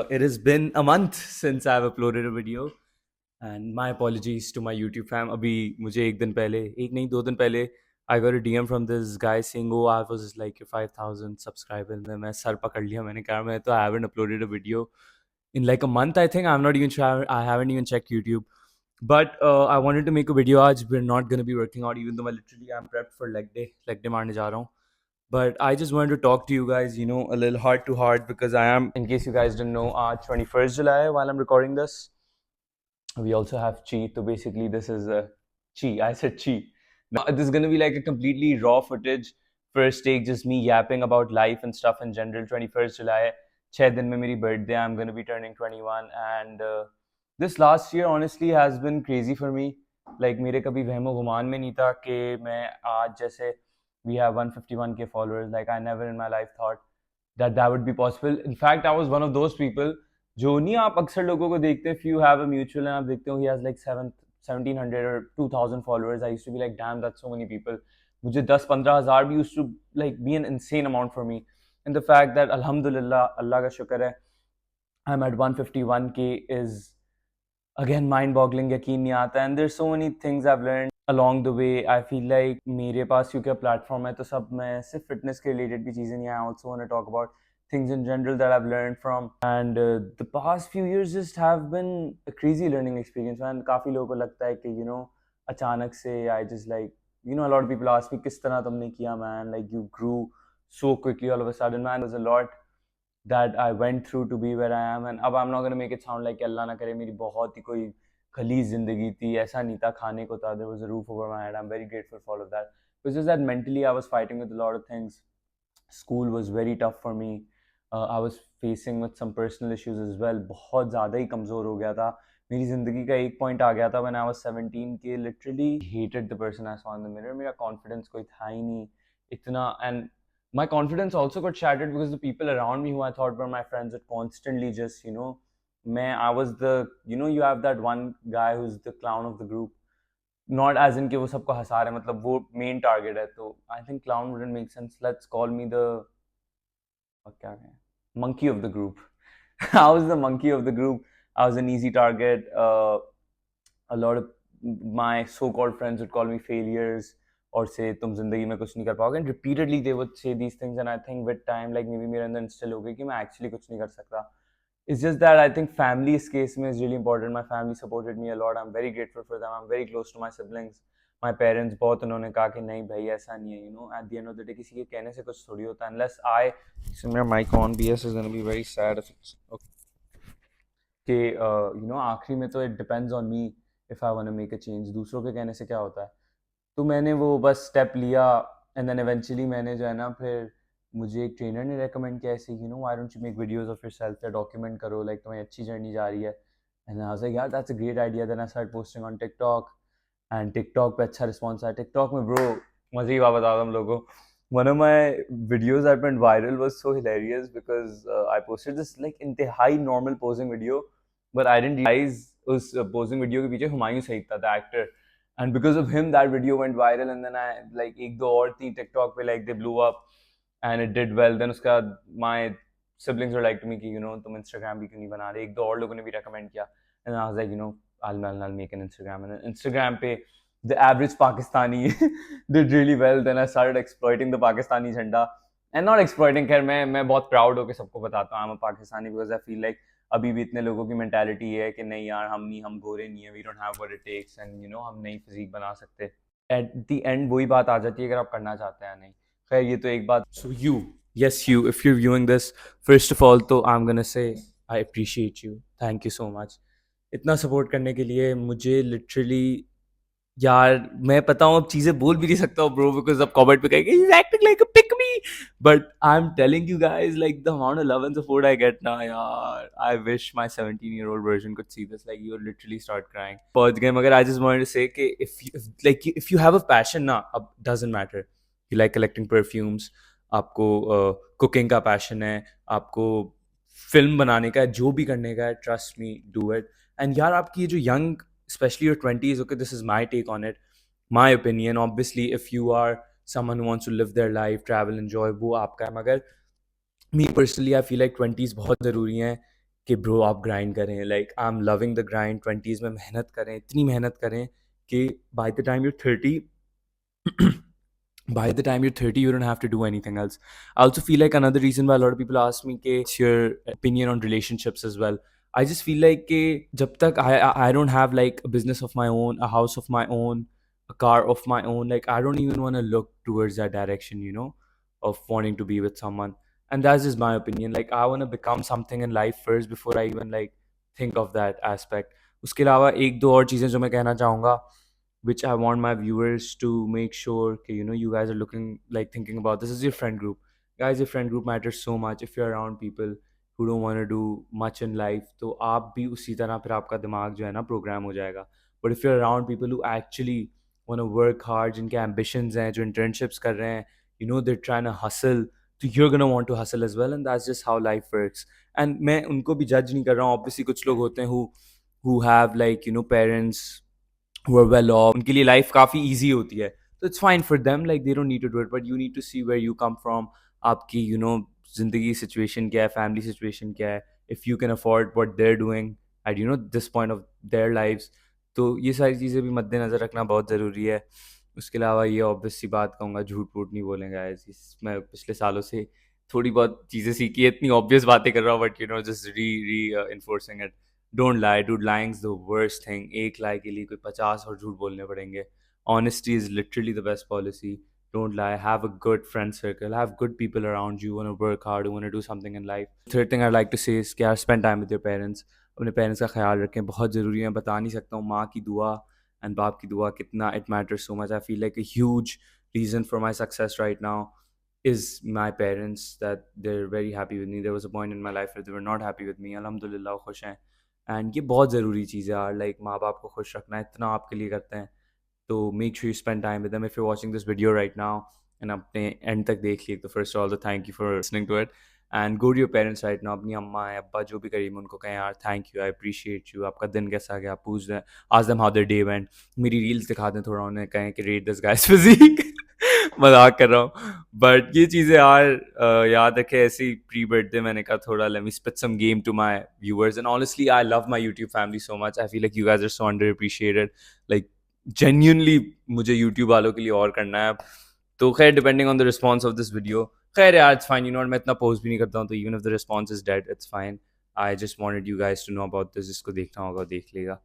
It has been a month since I've uploaded a video, and my apologies to my YouTube fam. अभी मुझे एक दिन पहले, एक नहीं 2 दिन पहले, I got a DM from this guy saying, "Oh, I was like your 5,000 subscribers." And मैं सर पकड़ लिया. मैंने कहा मैं तो I haven't uploaded a video in like a month. I think I'm not even sure. I haven't even checked YouTube. But I wanted to make a video. आज we're not gonna be working out, even though I literally am prepped for leg day मारने जा रहा हूँ. But I just wanted to talk to you guys, a little heart to heart, because I am, in case you guys didn't know, 21st July while I'm recording this. We also have Chi. So basically, this is Chi. I said Chi. Now, this is going to be like a completely raw footage. First take, just me yapping about life and stuff in general. 21st July, 6 din mein meri birthday. I'm going to be turning 21. And this last year, honestly, has been crazy for me. Like, मेरे कभी वहमो गुमान में नहीं था कि मैं आज जैसे we have 151k followers. Like, I never in my life thought that would be possible. In fact, I was one of those people जो नहीं आप अक्सर लोगों को देखते हैं. If you have a mutual and आप देखते हो he has like 1700 or 2000 followers, I used to be like, damn, that's so many people. मुझे 10-15 हज़ार भी used to like be an insane amount for me. And the fact that alhamdulillah, अल्लाह का शुक्र है, I'm at 151k is again mind-boggling. यकीन नहीं आता. And there's so many things I've learned along the way. I feel like मेरे पास क्योंकि platform है तो सब मैं सिर्फ फिटनेस के रिलेटेड भी चीज़ें नहीं. I also want to talk about things in general that I've learned from. And the past few years just have been a crazy learning experience. And काफ़ी लोगों को लगता है कि अचानक से I just like a lot of people ask me किस तरह तुमने किया man, like you grew so quickly all of a sudden. Man, there's a lot that I went through to be where I am. And अब I'm not going to make it sound like अल्लाह ना करे मेरी बहुत ही कोई खलीज ज़िंदगी थी, ऐसा नहीं था, खाने को था, there was a roof over my head. I'm very grateful for all of that. It was just that mentally I was fighting with a lot of things. School was very tough for me. I was facing with some personal issues as well. बहुत ज़्यादा ही कमज़ोर हो गया था. मेरी ज़िंदगी का एक पॉइंट आ गया था when I was 17 के literally hated the person I saw in the mirror. मेरा confidence कोई था ही नहीं इतना. And my confidence also got shattered because the people around me who I thought were my friends would constantly just, I was the, you have that one guy who's the clown of the group. Not as in कि वो सबको हंसा रहे, मतलब वो main target है. तो I think clown wouldn't make sense. Let's call me the क्या कहें, monkey of the group. I was the monkey of the group. I was an easy target. A lot of my so-called friends would call me failures or say तुम जिंदगी में कुछ नहीं कर पाओगे. And repeatedly they would say these things. And I think with time, like maybe मेरे अंदर instill हो गई कि मैं actually कुछ नहीं कर सकता. It's just that I think family's case is really important. My family supported me a lot. I'm very grateful for them. I'm very close to my siblings. My parents बहुत उन्होंने कहा कि नहीं भाई ऐसा नहीं है. At the end of the day किसी के कहने से कुछ थोड़ी होता. Unless I, so my mic on, BS is going to be very sad if it's okay. कि आखिरी में तो it depends on me if I want to make a change. दूसरों के कहने से क्या होता है. तो मैंने वो बस स्टेप लिया. एंड देन इवेंचुअली मैंने जो है ना, फिर मुझे एक ट्रेनर ने रेकमेंड किया ऐसे, why don't you make videos of yourself या डॉक्यूमेंट करो, लाइक तुम्हें अच्छी जर्नी जा रही है. एंड आई वाज लाइक यार that's a great idea. Then I start posting on TikTok. And TikTok पे अच्छा रिस्पॉन्स आया. टिकटॉक में ब्रो मजे की बात बता रहा हूँ हम लोगों को. One of my videos that went viral was so hilarious because I posted this like इंतहाई normal posing video, but I didn't realize उस posing video के पीछे हुमायूं सईद था, the actor. And because of him that video went viral. And then I like एक दो और थी TikTok पे, like they blew up and it did well. Then उसका my siblings were like to me कि तुम Instagram भी क्यों नहीं बना रहे. एक दो और लोगों ने भी recommend किया. And I was like I'll make an Instagram. And then Instagram पे the average Pakistani did really well. Then I started exploiting the Pakistani झंडा. And not exploiting, खैर मैं बहुत proud होकर सबको बताता हूँ I'm a Pakistani, because I feel like अभी भी इतने लोगों की मेंटालिटी है कि नहीं यार हम गोरे नहीं है, we don't have what it takes, and हम नई फिजिक बना सकते. एट द एंड वही बात आ जाती है अगर आप करना चाहते हैं या नहीं. खैर ये तो एक बात. So you, yes you, if you viewing this, first of all तो I am gonna say I appreciate you. Thank you so much इतना सपोर्ट करने के लिए. मुझे लिटरली यार मैं पता हूँ अब चीज़ें बोल भी नहीं सकता हूँ ब्रो, बिकॉज अब कमेंट पे कहेंगे he's acting like a pick me. But I'm telling you guys, like the amount of love and support I get now, yaar, I wish my 17-year-old version could see this. Like you would literally start crying. पहुंच गए. मगर I just wanted to say कि if you have a passion ना, अब doesn't matter. You like collecting perfumes, आपको cooking का passion है, आपको फिल्म बनाने का है, जो भी करने का है, trust me, do it. And यार आपकी ये जो young, especially your 20s, okay, this is my take on it, my opinion. Obviously if you are someone who wants to live their life, travel, enjoy, वो आपका है. मगर me personally I feel like 20s बहुत ज़रूरी हैं. कि bro आप grind करें, like I am loving the grind, 20s में मेहनत करें, इतनी मेहनत करें कि by the time you're 30 by the time you're 30 you don't have to do anything else. I also feel like another reason why a lot of people ask me कि what's your opinion on relationships as well. I just feel like कि जब तक I don't have like a business of my own, a house of my own, a car of my own, like I don't even want to look towards that direction, you know, of wanting to be with someone. And that's just my opinion. Like I want to become something in life first before I even like think of that aspect. उसके अलावा एक दो और चीज़ें जो मैं कहना चाहूँगा, which I want my viewers to make sure that, you know, you guys are looking like thinking about this is your friend group. Guys, your friend group matters so much. If you're around people who don't want to do much in life, तो आप भी उसी तरह फिर आपका दिमाग जो है ना प्रोग्राम हो जाएगा. But if you're around people who actually want to work hard, जिनके ambitions हैं, जो internships कर रहे हैं, you know, they're trying to hustle, so you're gonna want to hustle as well, and that's just how life works. And मैं उनको भी judge नहीं कर रहा हूँ. Obviously कुछ लोग होते हैं who have like, you know, parents who are well off, उनके लिए life काफ़ी easy होती है. So it's fine for them, like they don't need to do it, but you need to see where you come from. आपकी, you know, ज़िंदगी situation क्या है, family situation क्या है, if you can afford what they're doing at, you know, this point of their lives. तो ये सारी चीज़ें भी मद्देनज़र रखना बहुत ज़रूरी है. उसके अलावा ये ऑब्वियस सी बात कहूँगा, झूठ वूठ नहीं बोलेंगे गाइस. मैं पिछले सालों से थोड़ी बहुत चीज़ें सीखी है, इतनी ऑब्वियस बातें कर रहा हूँ, बट यू नो जस्ट री enforcing it. Don't lie dude, lying is the worst thing. एक लाई के लिए कोई 50 और झूठ बोलने पड़ेंगे. Honesty is literally the best policy. Don't lie. Have a good friend circle. Have good people around you who want to work hard, who want to do something in life. Third thing I'd like to say is कि यार spend time with your parents. अपने parents का ख्याल रखें, बहुत ज़रूरी है. बता नहीं सकता हूँ माँ की दुआ एंड बाप की दुआ कितना it matters so much. I feel like a huge reason for my success right now is my parents, that they're very happy with me. There was a point in my life where they were not happy with me. Alhamdulillah खुश हैं. And ये बहुत ज़रूरी चीज़ है यार, like माँ बाप को खुश रखना इतना आपके लिए करते हैं. तो make sure you spend time with them. If you watching this video right now and अपने एंड तक देख लिए, तो फर्स्ट ऑफ ऑल तो thank you for listening to it. And go to your parents right now. अपनी अम्मा है, अब्बा, जो भी करीब उनको कहें यार thank you, I appreciate you, आपका दिन कैसा गया, पूछ दें, आज them how their day went. मेरी रील्स दिखा दें थोड़ा, उन्हें कहें कि रेट दिस गाइस फिजिक. मजाक कर रहा हूँ, बट ये चीज़ें यार याद रखें. ऐसे ही प्री बर्थडे मैंने कहा थोड़ा let me spit some game to my viewers. And honestly I love my YouTube family so much. I feel like you guys are so underappreciated. Like genuinely मुझे यूट्यूब वालों के लिए और करना है. तो खैर depending on the response of this video, खैर यार इट्स फाइन, यू नो, मैं इतना पोस्ट भी नहीं करता हूँ, तो even if the response is dead it's fine. I just wanted you guys to know about this. जिसको देखना होगा देख लेगा.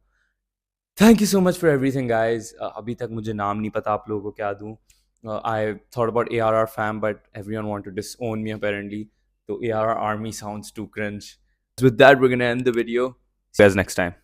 Thank you so much for everything guys. अभी तक मुझे नाम नहीं पता आप लोगों को क्या दूँ. I thought about ARR fam, but everyone wanted to disown me apparently. So ARR army sounds too cringe. With that, we're gonna end the video. See you guys next time.